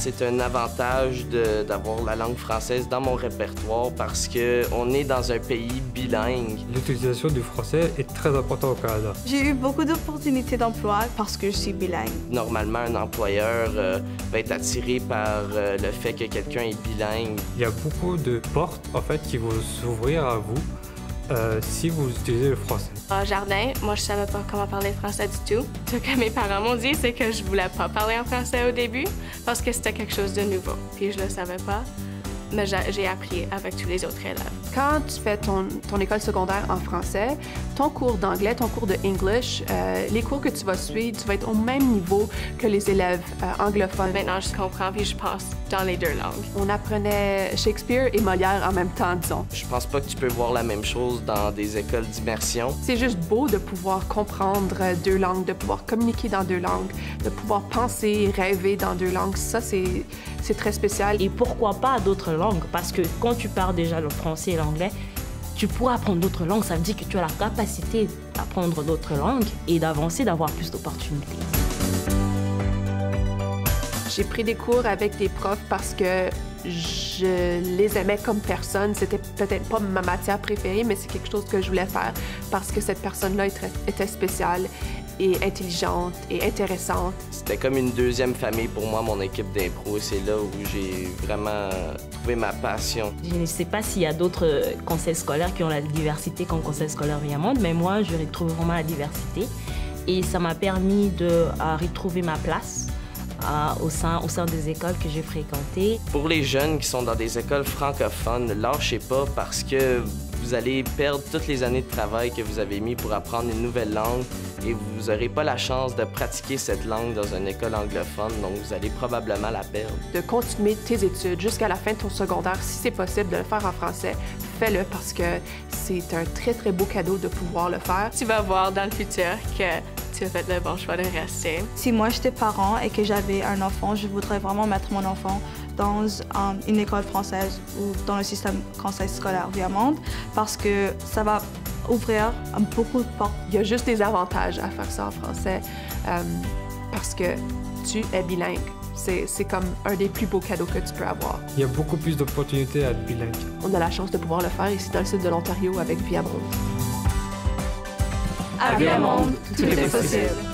C'est un avantage d'avoir la langue française dans mon répertoire parce qu'on est dans un pays bilingue. L'utilisation du français est très importante au Canada. J'ai eu beaucoup d'opportunités d'emploi parce que je suis bilingue. Normalement, un employeur va être attiré par le fait que quelqu'un est bilingue. Il y a beaucoup de portes en fait, qui vont s'ouvrir à vous si vous utilisez le français. Au jardin, moi, je savais pas comment parler français du tout. Ce que mes parents m'ont dit, c'est que je voulais pas parler en français au début parce que c'était quelque chose de nouveau. Puis je le savais pas, mais j'ai appris avec tous les autres élèves. Quand tu fais ton école secondaire en français, ton cours d'anglais, ton cours de English, les cours que tu vas suivre, tu vas être au même niveau que les élèves anglophones. Maintenant, je comprends puis je pense dans les deux langues. On apprenait Shakespeare et Molière en même temps, disons. Je pense pas que tu peux voir la même chose dans des écoles d'immersion. C'est juste beau de pouvoir comprendre deux langues, de pouvoir communiquer dans deux langues, de pouvoir penser, rêver dans deux langues. Ça, c'est très spécial. Et pourquoi pas d'autres langues? Parce que quand tu parles déjà le français et l'anglais, tu pourras apprendre d'autres langues. Ça veut dire que tu as la capacité d'apprendre d'autres langues et d'avancer, d'avoir plus d'opportunités. J'ai pris des cours avec des profs parce que je les aimais comme personne. C'était peut-être pas ma matière préférée, mais c'est quelque chose que je voulais faire parce que cette personne-là était spéciale et intelligente et intéressante. C'était comme une deuxième famille pour moi, mon équipe d'impro. C'est là où j'ai vraiment trouvé ma passion. Je ne sais pas s'il y a d'autres conseils scolaires qui ont la diversité comme Conseil scolaire Viamonde, mais moi, je retrouve vraiment la diversité. Et ça m'a permis de retrouver ma place au sein des écoles que j'ai fréquentées. Pour les jeunes qui sont dans des écoles francophones, ne lâchez pas parce que vous allez perdre toutes les années de travail que vous avez mis pour apprendre une nouvelle langue et vous n'aurez pas la chance de pratiquer cette langue dans une école anglophone, donc vous allez probablement la perdre. De continuer tes études jusqu'à la fin de ton secondaire, si c'est possible de le faire en français, fais-le parce que c'est un très, très beau cadeau de pouvoir le faire. Tu vas voir dans le futur que tu as fait le bon choix de rester. Si moi j'étais parent et que j'avais un enfant, je voudrais vraiment mettre mon enfant dans une école française ou dans le système conseil scolaire Viamonde parce que ça va ouvrir beaucoup de portes. Il y a juste des avantages à faire ça en français parce que tu es bilingue. C'est comme un des plus beaux cadeaux que tu peux avoir. Il y a beaucoup plus d'opportunités à être bilingue. On a la chance de pouvoir le faire ici dans le sud de l'Ontario avec Viamonde. À Viamonde, tout est possible.